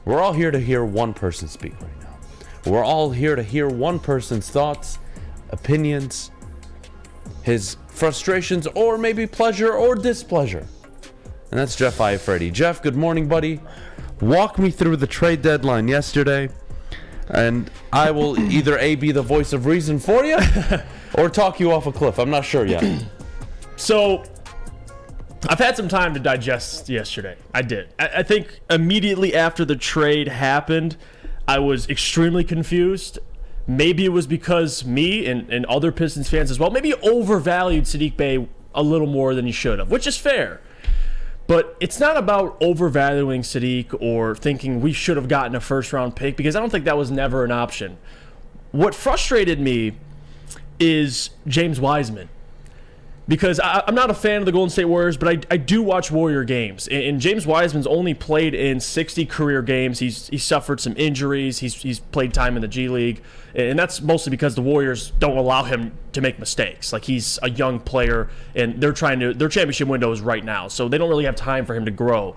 We're all here to hear one person speak right now. We're all here to hear one person's thoughts, opinions, his frustrations, or maybe pleasure or displeasure. And that's Jeff Iafredi. Jeff, good morning, buddy. Walk me through the trade deadline yesterday, and I will either A, be the voice of reason for you, or talk you off a cliff. I'm not sure yet. So, I've had some time to digest yesterday. I did. I think immediately after the trade happened, I was extremely confused. Maybe it was because me and other Pistons fans as well, maybe overvalued Saddiq Bey a little more than you should have, which is fair. But it's not about overvaluing Saddiq or thinking we should have gotten a first-round pick, because I don't think that was never an option. What frustrated me is James Wiseman. Because I'm not a fan of the Golden State Warriors, but I do watch Warrior games. And James Wiseman's only played in 60 career games. He's suffered some injuries. He's played time in the G League. And that's mostly because the Warriors don't allow him to make mistakes. Like, he's a young player, and their championship window is right now. So they don't really have time for him to grow.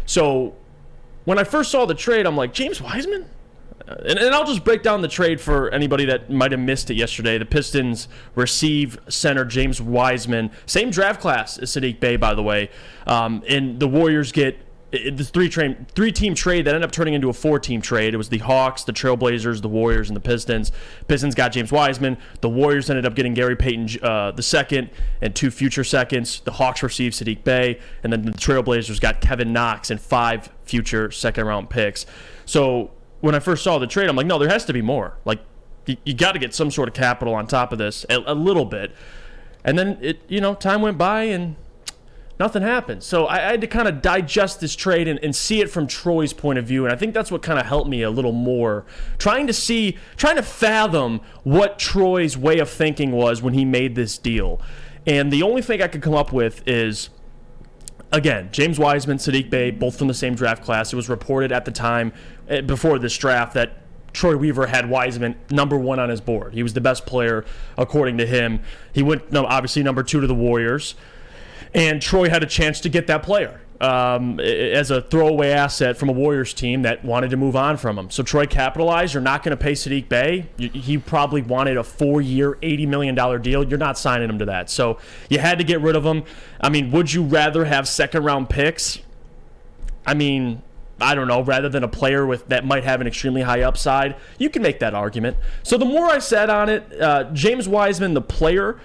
So when I first saw the trade, I'm like, James Wiseman? And I'll just break down the trade for anybody that might have missed it yesterday. The Pistons receive center James Wiseman, same draft class as Saddiq Bey, by the way. And the Warriors get this three-team trade that ended up turning into a four-team trade. It was the Hawks, the Trailblazers, the Warriors, and the Pistons. Pistons got James Wiseman. The Warriors ended up getting Gary Payton the second and 2 future seconds. The Hawks received Saddiq Bey, and then the Trailblazers got Kevin Knox and 5 future second-round picks. So when I first saw the trade, I'm like, no, there has to be more. Like, you got to get some sort of capital on top of this, a little bit. And then time went by and nothing happened. So I had to kind of digest this trade and see it from Troy's point of view. And I think that's what kind of helped me a little more, trying to fathom what Troy's way of thinking was when he made this deal. And the only thing I could come up with is, again, James Wiseman, Saddiq Bey, both from the same draft class. It was reported at the time, before this draft, that Troy Weaver had Wiseman number 1 on his board. He was the best player, according to him. He went, obviously, number 2 to the Warriors. And Troy had a chance to get that player as a throwaway asset from a Warriors team that wanted to move on from him. So Troy capitalized. You're not going to pay Saddiq Bey. He probably wanted a 4-year, $80 million deal. You're not signing him to that. So you had to get rid of him. I mean, would you rather have second-round picks? I mean, I don't know, rather than a player that might have an extremely high upside? You can make that argument. So the more I sat on it, James Wiseman, the player,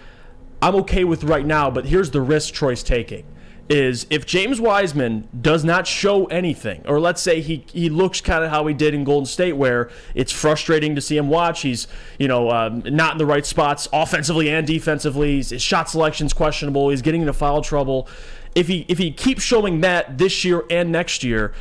I'm okay with right now, but here's the risk Troy's taking. Is if James Wiseman does not show anything, or let's say he looks kind of how he did in Golden State, where it's frustrating to see him watch. He's not in the right spots offensively and defensively. His shot selection's questionable. He's getting into foul trouble. If he keeps showing that this year and next year,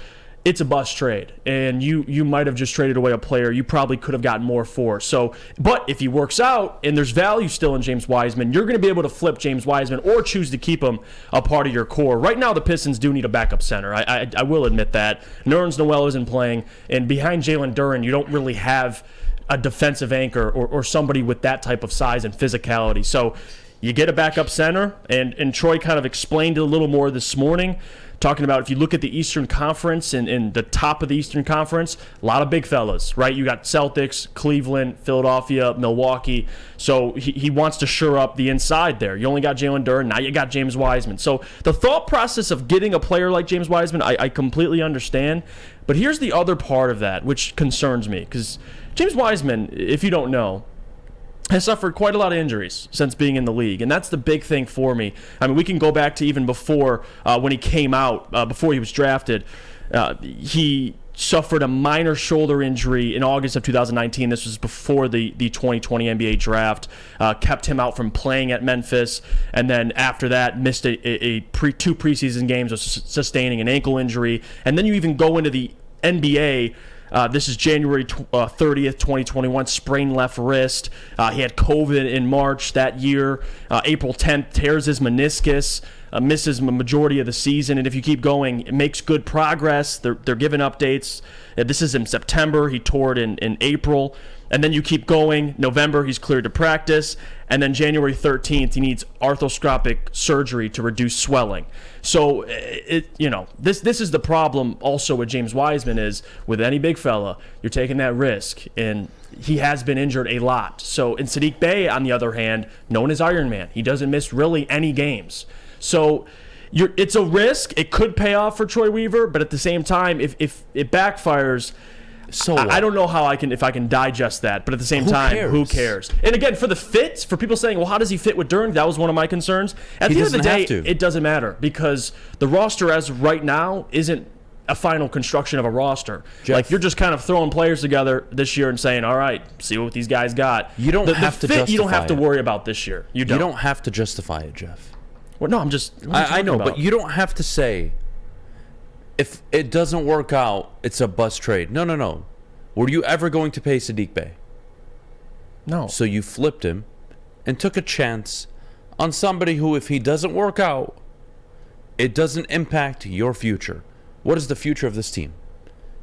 it's a bust trade, and you might have just traded away a player you probably could have gotten more for. So, but if he works out and there's value still in James Wiseman, you're going to be able to flip James Wiseman or choose to keep him a part of your core. Right now, the Pistons do need a backup center. I will admit that. Nerlens Noel isn't playing, and behind Jalen Duren, you don't really have a defensive anchor or somebody with that type of size and physicality. So you get a backup center, and Troy kind of explained it a little more this morning, talking about if you look at the Eastern Conference and the top of the Eastern Conference, a lot of big fellas, right? You got Celtics, Cleveland, Philadelphia, Milwaukee. So he wants to shore up the inside there. You only got Jalen Duren. Now you got James Wiseman. So the thought process of getting a player like James Wiseman, I completely understand. But here's the other part of that, which concerns me. Because James Wiseman, if you don't know, has suffered quite a lot of injuries since being in the league, and that's the big thing for me. I mean, we can go back to even before when he came out, before he was drafted. He suffered a minor shoulder injury in August of 2019. This was before the 2020 NBA draft. Kept him out from playing at Memphis, and then after that missed two preseason games of sustaining an ankle injury. And then you even go into the NBA. This is January 30th, 2021, sprained left wrist. He had COVID in March that year. April 10th, tears his meniscus. misses a majority of the season. And if you keep going, it makes good progress. They're giving updates. This is in September. He tore it in April. And then you keep going. November, he's cleared to practice. And then January 13th, he needs arthroscopic surgery to reduce swelling. So, this is the problem also with James Wiseman is with any big fella, you're taking that risk. And he has been injured a lot. So, in Saddiq Bey, on the other hand, known as Iron Man, he doesn't miss really any games. So, it's a risk. It could pay off for Troy Weaver, but at the same time, if it backfires, so I don't know how I can digest that, but at the same time, who cares? And again, for the fits, for people saying, well, how does he fit with Duren? That was one of my concerns. At the end of the day, it doesn't matter because the roster as of right now isn't a final construction of a roster. Jeff, like you're just kind of throwing players together this year and saying, all right, see what these guys got. You don't have to justify it. You don't have to worry about this year. You don't have to justify it, Jeff. Well, no, I know, but you don't have to say if it doesn't work out, it's a bust trade. No. Were you ever going to pay Saddiq Bey? No. So you flipped him and took a chance on somebody who, if he doesn't work out, it doesn't impact your future. What is the future of this team?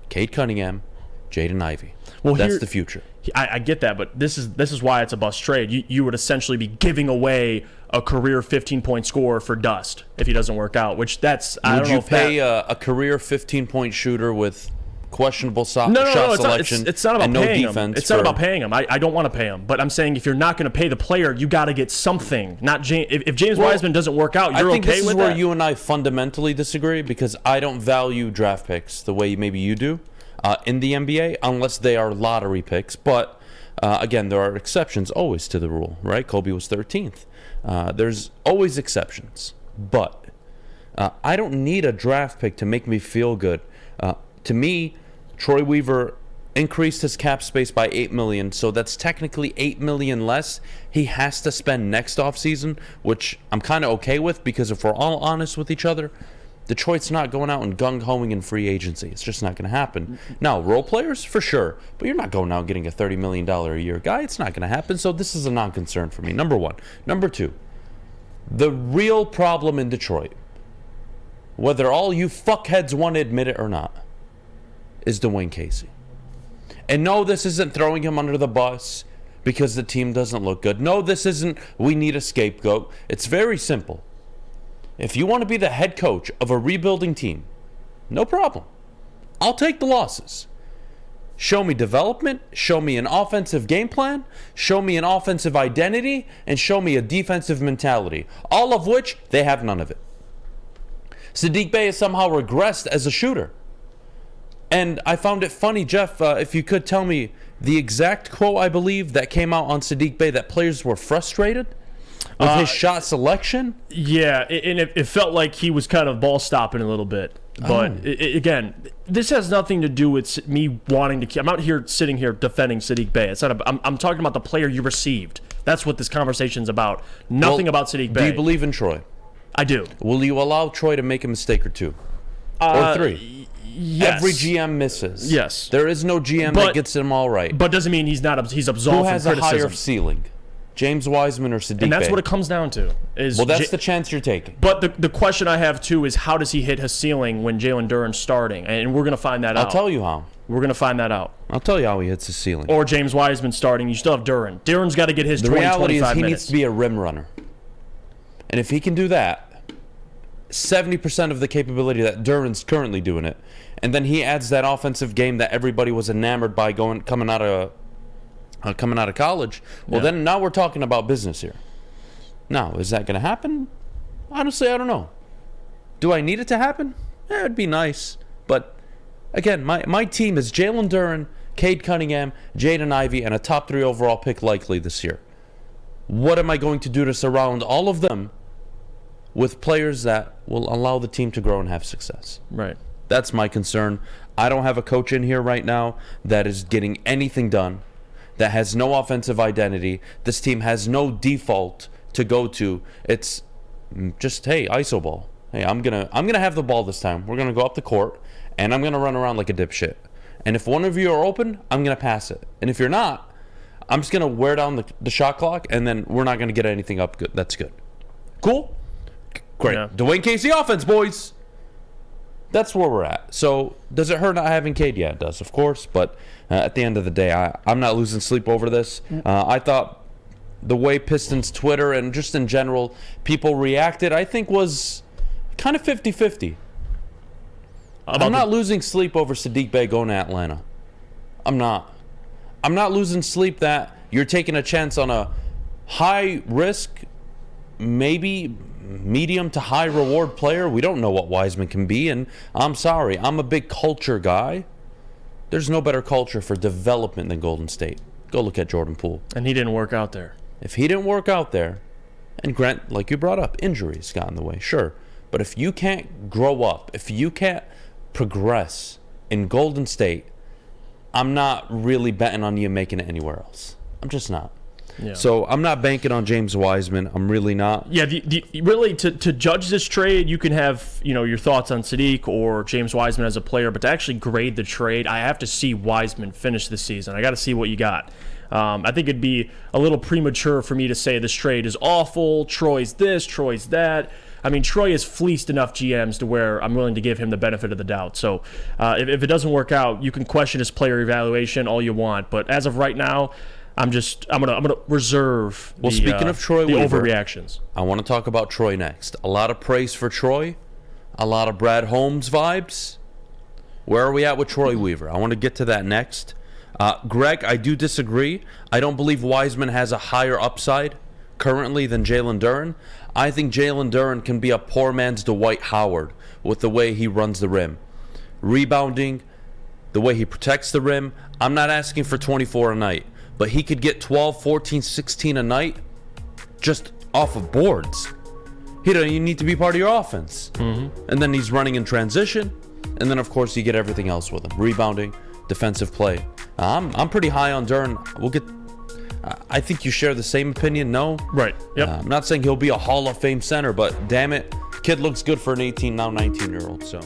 Cade Cunningham, Jaden Ivey. Well, that's the future. I get that, but this is why it's a bust trade. You would essentially be giving away a career 15-point scorer for dust if he doesn't work out, which that's I don't know if pay a career 15-point shooter with questionable shot selection? It's not about paying him. It's not about paying him. I don't want to pay him, but I'm saying if you're not going to pay the player, you got to get something. Not James. If James Wiseman doesn't work out, you're okay with that. I think this is where you and I fundamentally disagree because I don't value draft picks the way maybe you do in the NBA unless they are lottery picks. But again, there are exceptions always to the rule, right? Kobe was 13th. There's always exceptions, but I don't need a draft pick to make me feel good. To me, Troy Weaver increased his cap space by $8 million, so that's technically $8 million less he has to spend next offseason, which I'm kind of okay with because if we're all honest with each other, Detroit's not going out and gung-hoing in free agency. It's just not going to happen. Now, role players, for sure, but you're not going out getting a $30 million a year guy. It's not going to happen, so this is a non-concern for me, number one. Number two, the real problem in Detroit, whether all you fuckheads want to admit it or not, is Dwayne Casey. And no, this isn't throwing him under the bus because the team doesn't look good. No, this isn't we need a scapegoat. It's very simple. If you want to be the head coach of a rebuilding team, no problem. I'll take the losses. Show me development, show me an offensive game plan, show me an offensive identity, and show me a defensive mentality. All of which, they have none of it. Saddiq Bey has somehow regressed as a shooter. And I found it funny, Jeff, if you could tell me the exact quote, I believe, that came out on Saddiq Bey that players were frustrated with his shot selection. Yeah, and it felt like he was kind of ball stopping a little bit. But again, this has nothing to do with me wanting to. I'm out here sitting here defending Saddiq Bey. It's not. I'm talking about the player you received. That's what this conversation's about. Nothing about Saddiq Bey. Do you believe in Troy? I do. Will you allow Troy to make a mistake or two? Or three? Yes. Every GM misses. Yes. There is no GM that gets them all right. But doesn't mean he's absolved Who has from criticism. A higher ceiling? James Wiseman or Saddiq Bey? And that's what it comes down to. Well, that's the chance you're taking. But the question I have, too, is how does he hit his ceiling when Jalen Duren's starting? And we're going to find that out. I'll tell you how. We're going to find that out. I'll tell you how he hits his ceiling. Or James Wiseman starting. You still have Duren. Duren's got to get his 20, 25 minutes. The reality is he needs to be a rim runner. And if he can do that, 70% of the capability that Duren's currently doing it, and then he adds that offensive game that everybody was enamored by coming out of college. Well, then now we're talking about business here. Now, is that going to happen? Honestly, I don't know. Do I need it to happen? It'd be nice. But again, my team is Jalen Duren, Cade Cunningham, Jaden Ivey, and a top 3 overall pick likely this year. What am I going to do to surround all of them with players that will allow the team to grow and have success? Right. That's my concern. I don't have a coach in here right now that is getting anything done, that has no offensive identity. This team has no default to go to. It's just, hey, iso ball. Hey, I'm gonna have the ball this time. We're gonna go up the court, and I'm gonna run around like a dipshit. And if one of you are open, I'm gonna pass it. And if you're not, I'm just gonna wear down the shot clock, and then we're not gonna get anything up good. That's good. Cool? Great. Yeah. Dwayne Casey offense, boys. That's where we're at. So does it hurt not having Cade? Yeah, it does, of course. But at the end of the day, I'm not losing sleep over this. I thought the way Pistons Twitter and just in general people reacted, I think was kind of 50-50. I'm not losing sleep over Saddiq Bey going to Atlanta. I'm not. I'm not losing sleep that you're taking a chance on a high risk, maybe medium to high reward player. We don't know what Wiseman can be, and I'm sorry, I'm a big culture guy. There's no better culture for development than Golden State. Go look at Jordan Poole. And he didn't work out there. If he didn't work out there, and Grant, like you brought up, injuries got in the way, sure. But if you can't grow up, if you can't progress in Golden State, I'm not really betting on you making it anywhere else. I'm just not. Yeah. So I'm not banking on James Wiseman. I'm really not. Yeah, really to judge this trade, you can have your thoughts on Saddiq or James Wiseman as a player, but to actually grade the trade, I have to see Wiseman finish the season. I got to see what you got. I think it'd be a little premature for me to say this trade is awful. Troy's this, Troy's that. I mean, Troy has fleeced enough GMs to where I'm willing to give him the benefit of the doubt. So if it doesn't work out, you can question his player evaluation all you want. But as of right now, I'm gonna reserve. Well, speaking of Troy the Weaver, overreactions. I want to talk about Troy next. A lot of praise for Troy, a lot of Brad Holmes vibes. Where are we at with Troy Weaver? I want to get to that next. Greg, I do disagree. I don't believe Wiseman has a higher upside currently than Jalen Duren. I think Jalen Duren can be a poor man's Dwight Howard with the way he runs the rim. Rebounding, the way he protects the rim. I'm not asking for 24 a night, but he could get 12, 14, 16 a night just off of boards. He doesn't even need to be part of your offense. Mm-hmm. And then he's running in transition. And then, of course, you get everything else with him. Rebounding, defensive play. I'm pretty high on Duren. I think you share the same opinion. No? Right. Yep. I'm not saying he'll be a Hall of Fame center, but damn it, kid looks good for an 18, now 19-year-old. So.